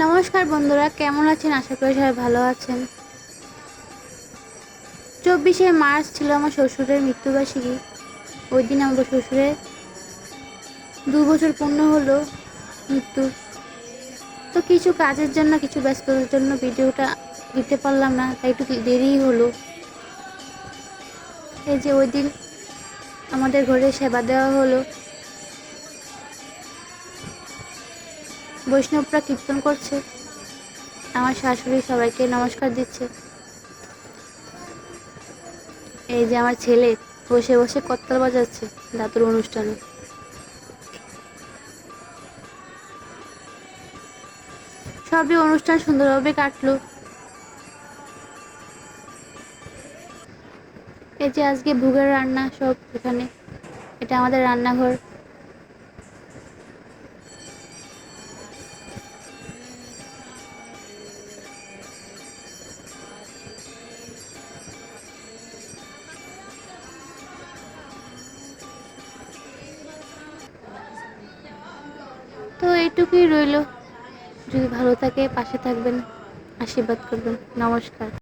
নমস্কার বন্ধুরা, কেমন আছেন? আশা করি সবাই ভালো আছেন। 24শে মার্চ ছিল আমার শ্বশুরের মৃত্যুবার্ষিকী। ওই দিন আমার শ্বশুরের 2 বছর পূর্ণ হলো মৃত্যুর। তো কিছু কাজের জন্য, কিছু ব্যস্ততার জন্য ভিডিওটা দিতে পারলাম না, তাই একটু দেরিই হলো। এই যে ওই দিন আমাদের ঘরে সেবা দেওয়া হলো, বৈষ্ণবরা কীর্তন করছে, আমার শাশুড়ি সবাইকে নমস্কার দিচ্ছে। এই যে আমার ছেলে বসে বসে করতাল বাজাচ্ছে দাদুর অনুষ্ঠানে। সবই অনুষ্ঠান সুন্দরভাবে কাটলো। এই যে আজকে ভোগের রান্না সব এখানে, এটা আমাদের রান্নাঘর। তো এইটুকুই রইলো, যদি ভালো থাকে পাশে থাকবেন, আশীর্বাদ করবেন। নমস্কার।